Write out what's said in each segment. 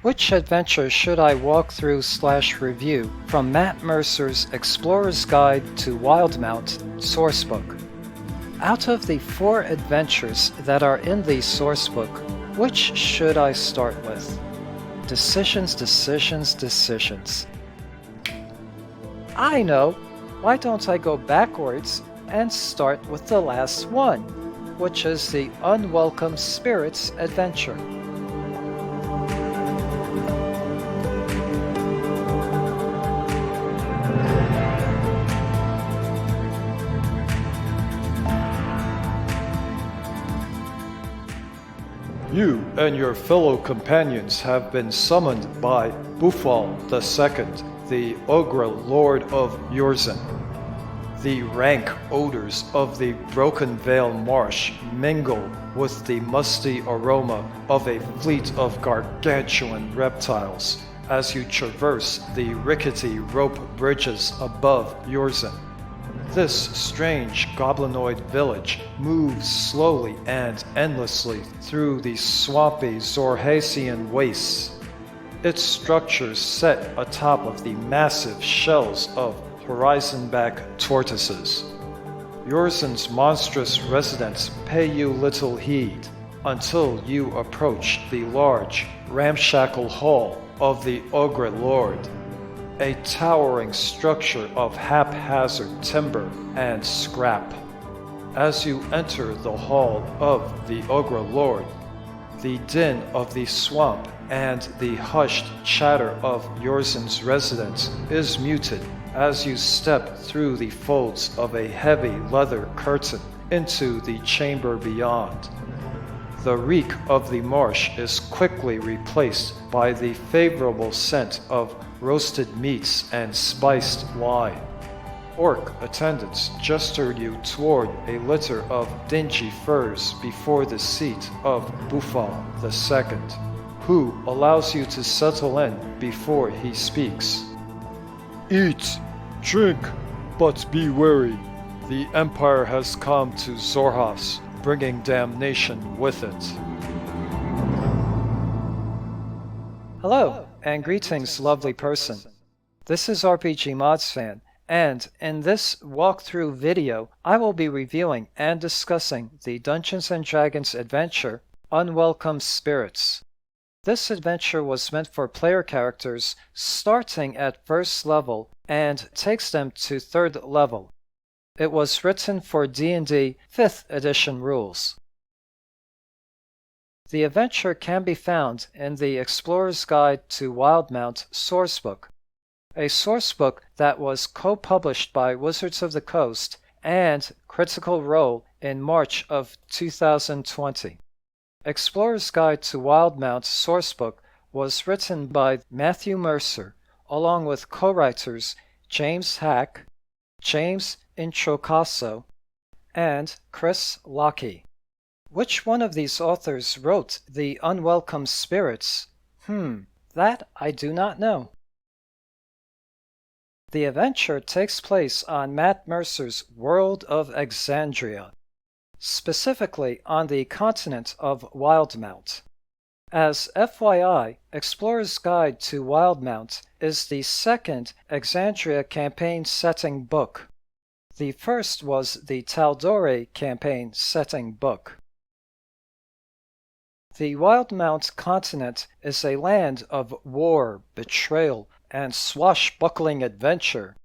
Which adventure should I walk through/review from Matt Mercer's Explorer's Guide to Wildemount Sourcebook? Out of the 4 adventures that are in the Sourcebook, which should I start with? Decisions. I know! Why don't I go backwards and start with the last one, which is the Unwelcome Spirits adventure. You and your fellow companions have been summoned by Bufal II, the Ogre Lord of Yorzen. The rank odors of the Broken Vale Marsh mingle with the musty aroma of a fleet of gargantuan reptiles as you traverse the rickety rope bridges above Yorzen. This strange goblinoid village moves slowly and endlessly through the swampy Zorhasian wastes, its structures set atop of the massive shells of horizonback tortoises. Yorzen's monstrous residents pay you little heed until you approach the large, ramshackle hall of the Ogre Lord, a towering structure of haphazard timber and scrap. As you enter the hall of the Ogre Lord, the din of the swamp and the hushed chatter of Yorzen's residents is muted as you step through the folds of a heavy leather curtain into the chamber beyond. The reek of the marsh is quickly replaced by the favorable scent of roasted meats and spiced wine. Orc attendants gesture you toward a litter of dingy furs before the seat of Bufal II, who allows you to settle in before he speaks. Eat, drink, but be wary. The Empire has come to Zorhas, bringing damnation with it. Hello, and greetings, lovely person. This is RPGmodsFan, and in this walkthrough video, I will be reviewing and discussing the Dungeons & Dragons adventure, Unwelcome Spirits. This adventure was meant for player characters starting at 1st level and takes them to 3rd level. It was written for D&D 5th edition rules. The adventure can be found in the Explorer's Guide to Wildemount Sourcebook, a sourcebook that was co-published by Wizards of the Coast and Critical Role in March of 2020. Explorer's Guide to Wildemount Sourcebook was written by Matthew Mercer, along with co-writers James Haeck, James Introcaso, and Chris Lockey. Which one of these authors wrote the Unwelcome Spirits? That I do not know. The adventure takes place on Matt Mercer's world of Exandria, specifically on the continent of Wildemount. As FYI, Explorer's Guide to Wildemount is the 2nd Exandria campaign setting book. The first was the Tal'Dorei campaign setting book. The Wildemount continent is a land of war, betrayal, and swashbuckling adventure.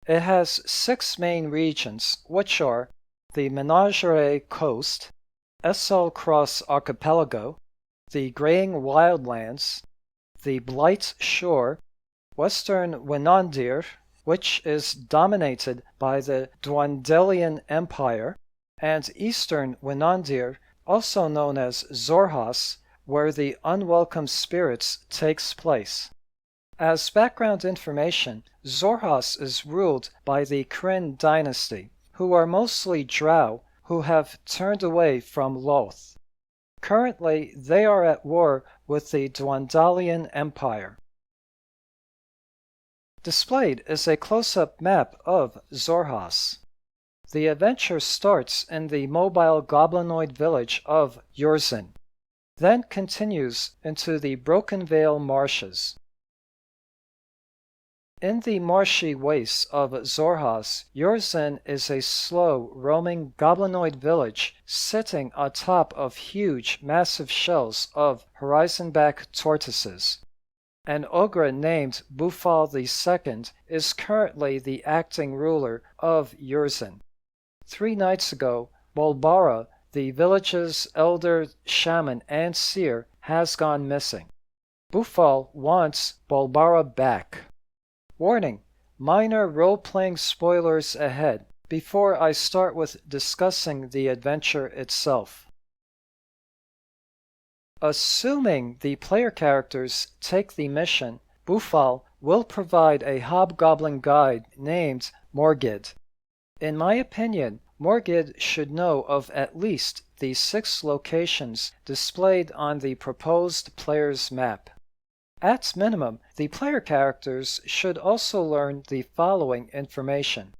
It has 6 main regions, which are the Menagerie Coast, Essel Cross Archipelago, the Graying Wildlands, the Blight Shore, Western Wenondir, which is dominated by the Dwandelian Empire, and Eastern Wenondir, also known as Zorhas, where the Unwelcome Spirits takes place. As background information, Zorhas is ruled by the Kryn dynasty, who are mostly drow who have turned away from Loth. Currently, they are at war with the Dwandalian Empire. Displayed is a close-up map of Zorhas. The adventure starts in the mobile goblinoid village of Yorzen. then continues into the Broken Vale marshes. In the marshy wastes of Xhorhas, Urizen is a slow, roaming goblinoid village sitting atop of huge, massive shells of horizonback tortoises. An ogre named Bufal II is currently the acting ruler of Urizen. 3 nights ago, Bolbara, the village's elder shaman and seer, has gone missing. Bufal wants Bolbara back. Warning: minor role-playing spoilers ahead before I start with discussing the adventure itself. Assuming the player characters take the mission, Bufal will provide a hobgoblin guide named Morgid. In my opinion, Morgid should know of at least the 6 locations displayed on the proposed player's map. At minimum, the player characters should also learn the following information.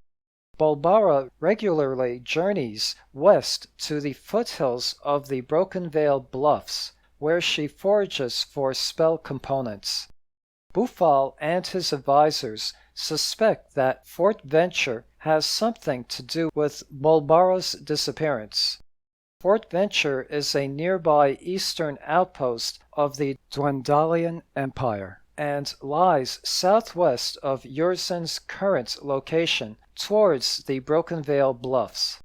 Bolbara regularly journeys west to the foothills of the Broken Vale Bluffs, where she forages for spell components. Bufal and his advisors suspect that Fort Venture has something to do with Bolbara's disappearance. Fort Venture is a nearby eastern outpost of the Dwendalian Empire and lies southwest of Urizen's current location towards the Broken Vale Bluffs.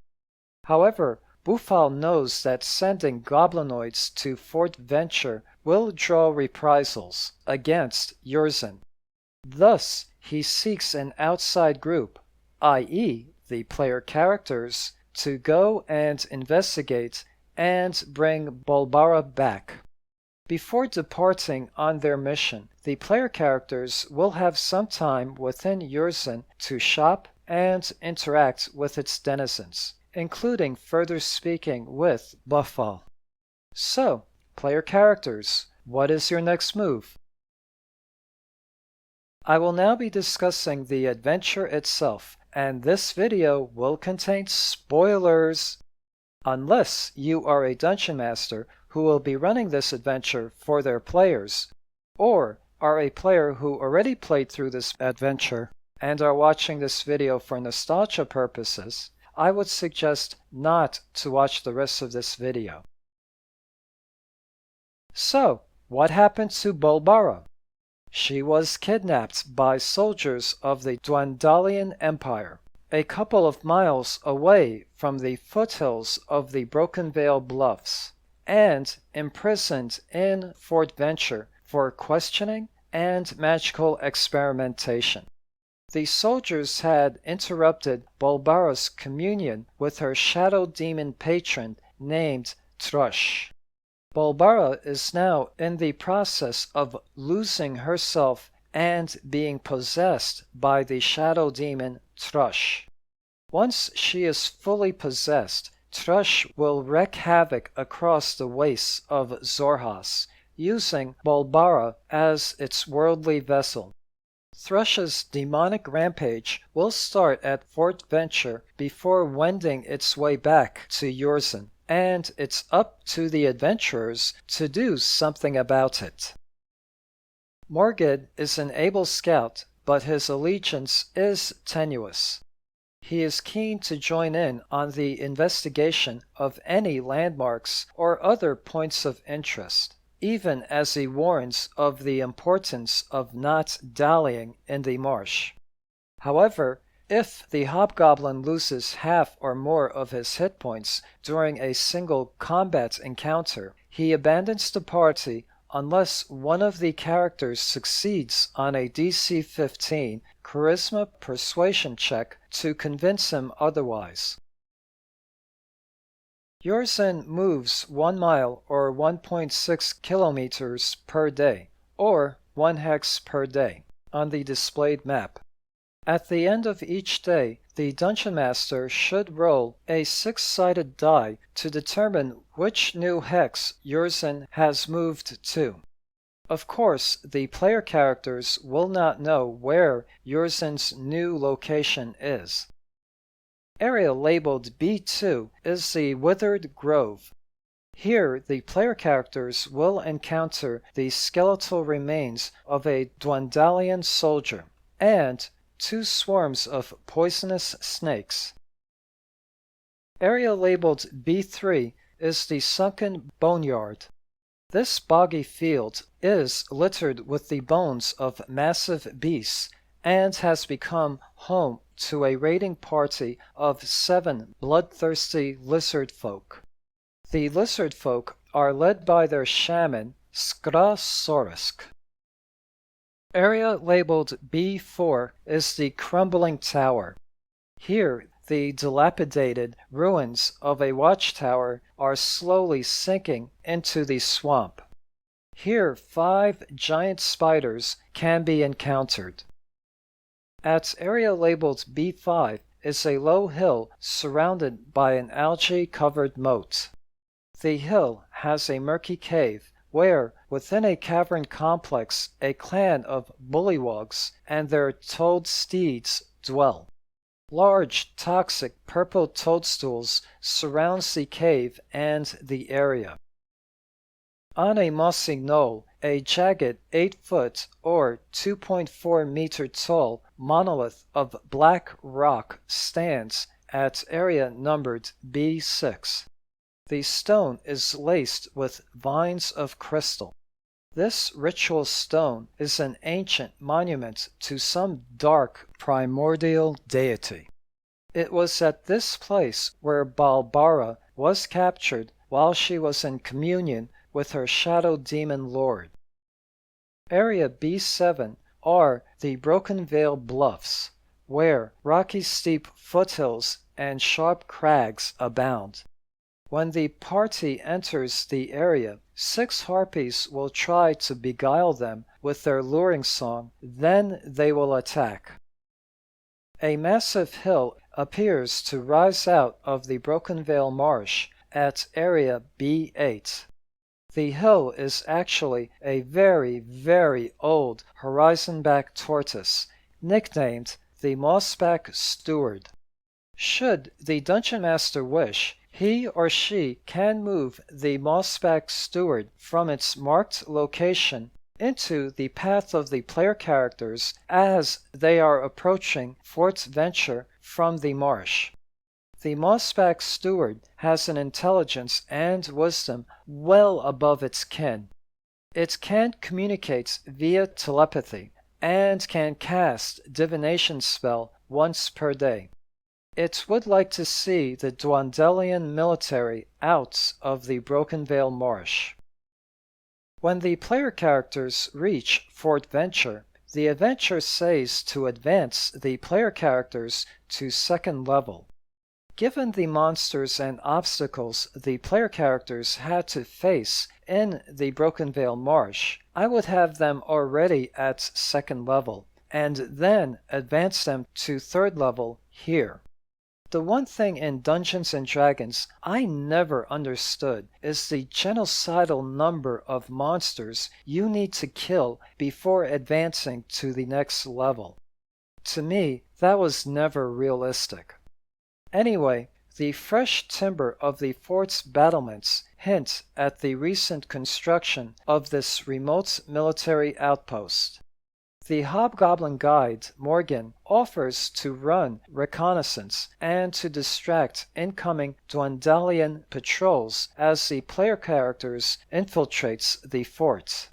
However, Bufal knows that sending goblinoids to Fort Venture will draw reprisals against Urizen. Thus, he seeks an outside group, i.e., the player characters, to go and investigate and bring Bolbara back. Before departing on their mission, the player characters will have some time within Urizen to shop and interact with its denizens, including further speaking with Bufal. So, player characters, what is your next move? I will now be discussing the adventure itself, and this video will contain spoilers. Unless you are a dungeon master who will be running this adventure for their players, or are a player who already played through this adventure and are watching this video for nostalgia purposes, I would suggest not to watch the rest of this video. So, what happened to Bolbara? She was kidnapped by soldiers of the Dwendalian Empire, a couple of miles away from the foothills of the Broken Vale Bluffs, and imprisoned in Fort Venture for questioning and magical experimentation. The soldiers had interrupted Bolbara's communion with her shadow demon patron named Thrush. Bolbara is now in the process of losing herself and being possessed by the shadow demon Thrush. Once she is fully possessed, Thrush will wreak havoc across the wastes of Xhorhas, using Bolbara as its worldly vessel. Thrush's demonic rampage will start at Fort Venture before wending its way back to Urizen, and it's up to the adventurers to do something about it. Morgid is an able scout, but his allegiance is tenuous. He is keen to join in on the investigation of any landmarks or other points of interest, even as he warns of the importance of not dallying in the marsh. However, if the hobgoblin loses half or more of his hit points during a single combat encounter, he abandons the party unless one of the characters succeeds on a DC 15 Charisma Persuasion check to convince him otherwise. Urizen moves 1 mile or 1.6 kilometers per day, or 1 hex per day, on the displayed map. At the end of each day, the Dungeon Master should roll a 6-sided die to determine which new hex Urizen has moved to. Of course, the player characters will not know where Urizen's new location is. Area labeled B2 is the Withered Grove. Here, the player characters will encounter the skeletal remains of a Dwandalian soldier and 2 swarms of poisonous snakes. Area labeled B3 is the Sunken Boneyard. This boggy field is littered with the bones of massive beasts and has become home to a raiding party of 7 bloodthirsty lizard folk. The lizard folk are led by their shaman, Skrasorsk. Area labeled B4 is the Crumbling Tower. Here, the dilapidated ruins of a watchtower are slowly sinking into the swamp. Here, 5 giant spiders can be encountered. At area labeled B5 is a low hill surrounded by an algae-covered moat. The hill has a murky cave where, within a cavern complex, a clan of bullywugs and their toad steeds dwell. Large, toxic purple toadstools surrounds the cave and the area. On a mossy knoll, a jagged 8-foot or 2.4-meter tall monolith of black rock stands at area numbered B6. The stone is laced with vines of crystal. This ritual stone is an ancient monument to some dark primordial deity. It was at this place where Balbara was captured while she was in communion with her shadow demon lord. Area B7 are the Broken Vale Bluffs, where rocky steep foothills and sharp crags abound. When the party enters the area, 6 harpies will try to beguile them with their luring song, then they will attack. A massive hill appears to rise out of the Broken Vale Marsh at area B8. The hill is actually a very, very old horizon-back tortoise, nicknamed the Mossback Steward. Should the Dungeon Master wish, he or she can move the Mossback Steward from its marked location into the path of the player characters as they are approaching Fort Venture from the marsh. The Mossback Steward has an intelligence and wisdom well above its kin. It can communicate via telepathy and can cast divination spell once per day. It would like to see the Dwandalian military out of the Broken Vale Marsh. When the player characters reach Fort Venture, the adventure says to advance the player characters to 2nd level. Given the monsters and obstacles the player characters had to face in the Broken Vale Marsh, I would have them already at 2nd level, and then advance them to 3rd level here. The one thing in Dungeons & Dragons I never understood is the genocidal number of monsters you need to kill before advancing to the next level. To me, that was never realistic. Anyway, the fresh timber of the fort's battlements hint at the recent construction of this remote military outpost. The Hobgoblin guide, Morgan, offers to run reconnaissance and to distract incoming Dwandalian patrols as the player characters infiltrates the fort.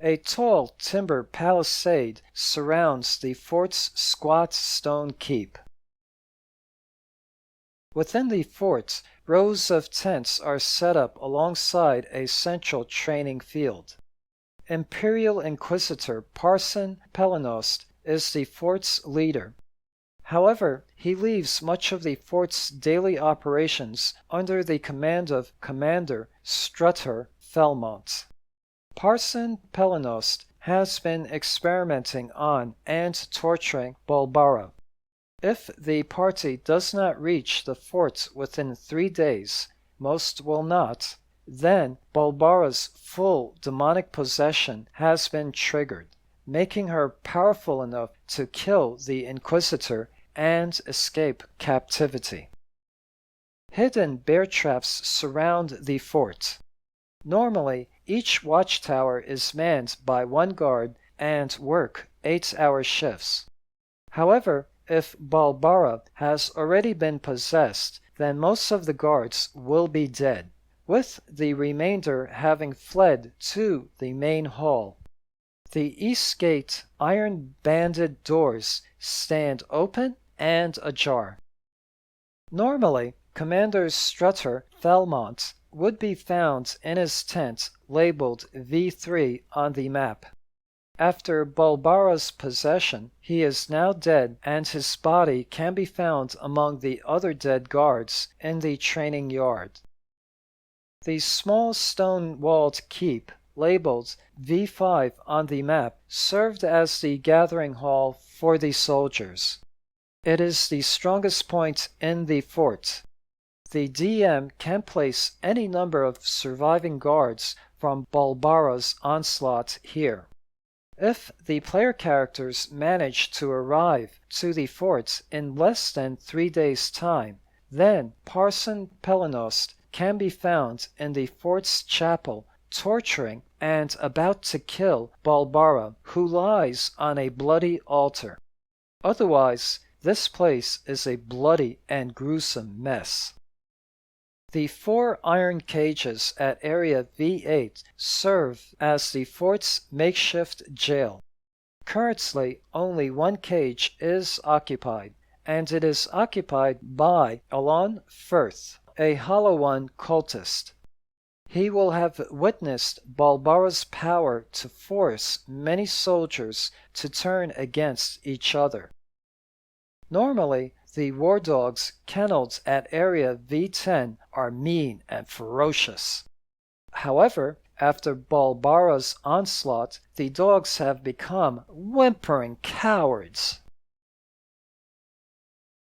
A tall timber palisade surrounds the fort's squat stone keep. Within the fort, rows of tents are set up alongside a central training field. Imperial Inquisitor Parson Pelenost is the fort's leader. However, he leaves much of the fort's daily operations under the command of Commander Strutter Felmont. Parson Pelenost has been experimenting on and torturing Balbara. If the party does not reach the fort within 3 days, most will not, then Balbara's full demonic possession has been triggered, making her powerful enough to kill the Inquisitor and escape captivity. Hidden bear traps surround the fort. Normally, each watchtower is manned by one guard and work 8-hour shifts. However, if Balbara has already been possessed, then most of the guards will be dead, with the remainder having fled to the main hall. The east gate iron-banded doors stand open and ajar. Normally, Commander Strutter Felmont would be found in his tent labeled V3 on the map. After Balbara's possession, he is now dead and his body can be found among the other dead guards in the training yard. The small stone-walled keep, labeled V5 on the map, served as the gathering hall for the soldiers. It is the strongest point in the fort. The DM can place any number of surviving guards from Balbara's onslaught here. If the player characters manage to arrive to the fort in less than 3 days' time, then Parson Pelenost can be found in the fort's chapel torturing and about to kill Balbara, who lies on a bloody altar. Otherwise, this place is a bloody and gruesome mess. The 4 iron cages at Area V8 serve as the fort's makeshift jail. Currently, only 1 cage is occupied, and it is occupied by Alon Firth, a Hollow One cultist. He will have witnessed Balbara's power to force many soldiers to turn against each other. Normally, the war dogs kennelled at Area V10 are mean and ferocious. However, after Balbara's onslaught, the dogs have become whimpering cowards.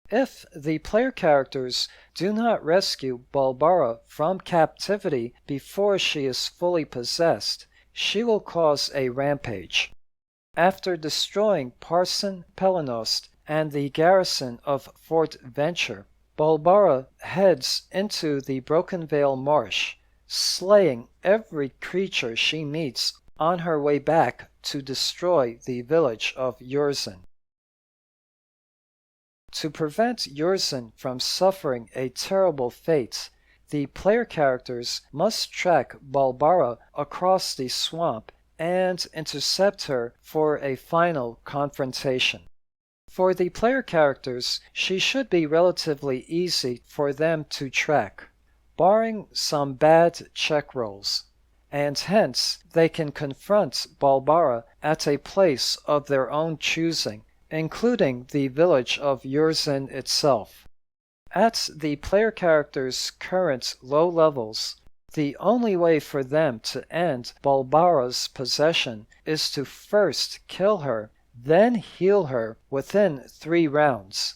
If the player characters do not rescue Balbara from captivity before she is fully possessed, she will cause a rampage. After destroying Parson Pelenost and the garrison of Fort Venture, Balbara heads into the Broken Vale Marsh, slaying every creature she meets on her way back to destroy the village of Yurzin. To prevent Yurzin from suffering a terrible fate, the player characters must track Balbara across the swamp and intercept her for a final confrontation. For the player characters, she should be relatively easy for them to track, barring some bad check rolls, and hence they can confront Balbara at a place of their own choosing, including the village of Yurzin itself. At the player characters' current low levels, the only way for them to end Balbara's possession is to first kill her, then heal her within 3 rounds,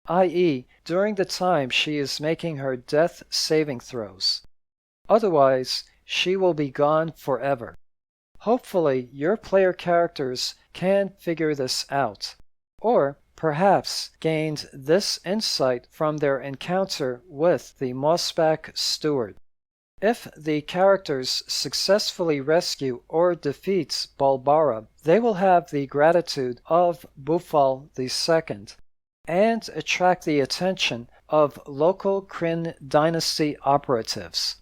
i.e., during the time she is making her death saving throws. Otherwise, she will be gone forever. Hopefully, your player characters can figure this out, or perhaps gained this insight from their encounter with the Mossback Steward. If the characters successfully rescue or defeat Balbara, they will have the gratitude of Bufal II and attract the attention of local Kryn dynasty operatives.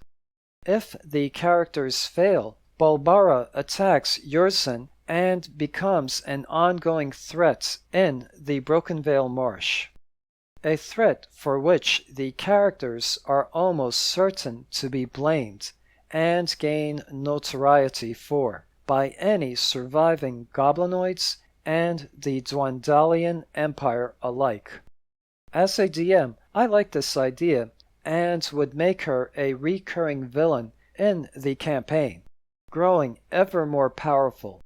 If the characters fail, Balbara attacks Yurzin and becomes an ongoing threat in the Broken Vale Marsh. A threat for which the characters are almost certain to be blamed and gain notoriety for by any surviving goblinoids and the Dwandalian Empire alike. As a DM, I like this idea and would make her a recurring villain in the campaign, growing ever more powerful.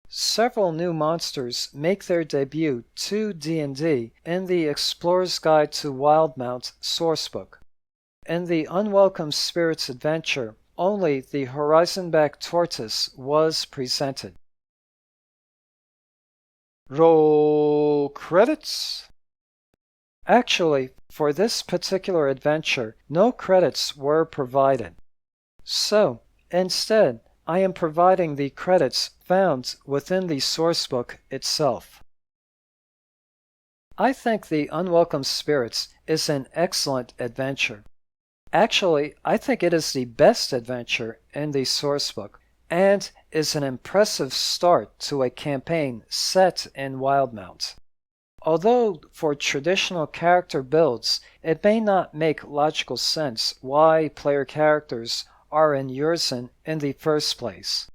Several new monsters make their debut to D&D in the Explorer's Guide to Wildemount Sourcebook. In the Unwelcome Spirits adventure, only the Horizonback Tortoise was presented. Roll credits. Actually, for this particular adventure, no credits were provided. So, instead, I am providing the credits found within the sourcebook itself. I think the Unwelcome Spirits is an excellent adventure. Actually, I think it is the best adventure in the sourcebook, and is an impressive start to a campaign set in Wildemount. Although for traditional character builds, it may not make logical sense why player characters are in Urizen in the first place.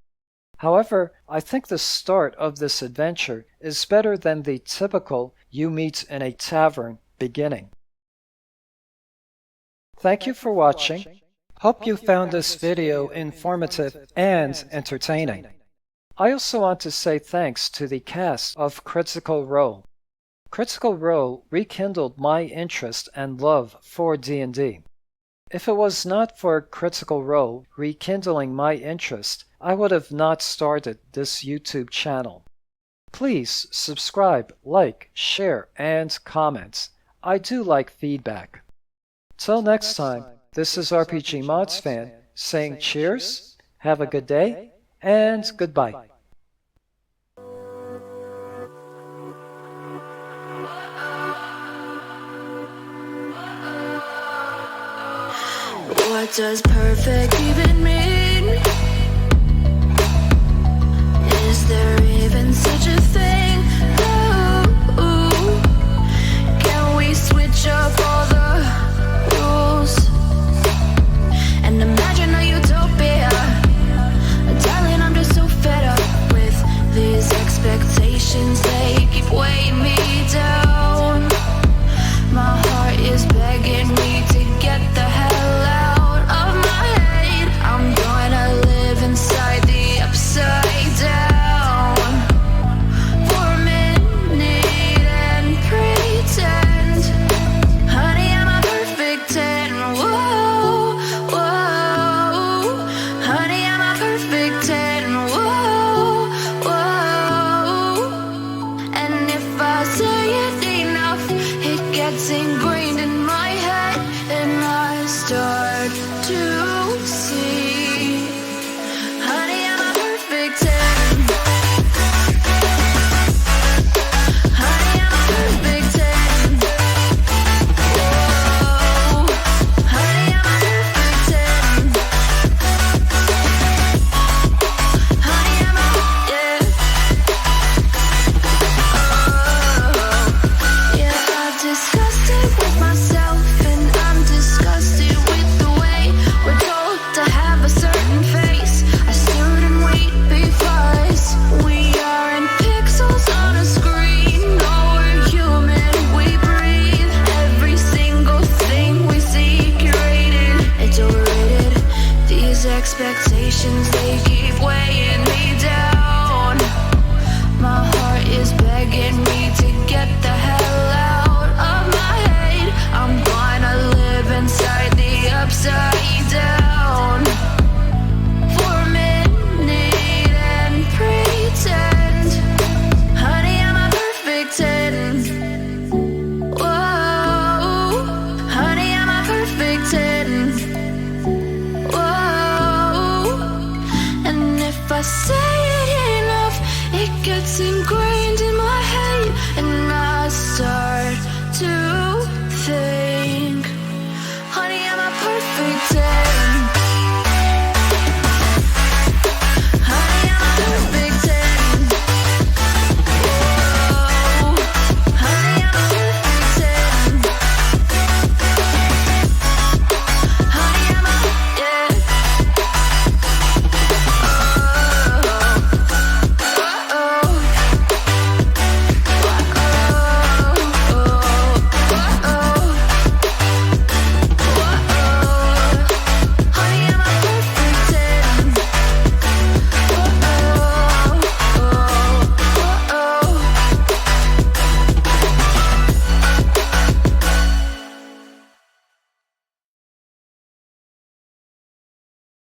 However, I think the start of this adventure is better than the typical you meet in a tavern beginning. Thank you for watching. Hope you found this video informative and entertaining. I also want to say thanks to the cast of Critical Role. Critical Role rekindled my interest and love for D&D. If it was not for Critical Role rekindling my interest, I would have not started this YouTube channel. Please subscribe, like, share, and comment. I do like feedback. Till next time, this is RPGmodsFan saying cheers, have a good day, and goodbye. What does perfect even mean? Is there even such a thing? Ooh, can we switch up all the rules and imagine a utopia? Darling, I'm just so fed up with these expectations. They keep weighing me down. My heart is begging me to get the hell out. I'm gonna live inside the upside down for a minute and pretend, honey, I'm a perfect 10. Whoa, whoa, honey, I'm a perfect 10. Whoa, whoa, and if I say it enough, it gets ingrained in my head, and I start to see. Expectations, they keep weighing me down. My heart is begging me to get the hell out of my head. I'm gonna live inside the upside down for a minute and pretend, honey, I'm a perfect 10. Whoa, honey, I'm a perfect 10. If I say it enough, it gets ingrained.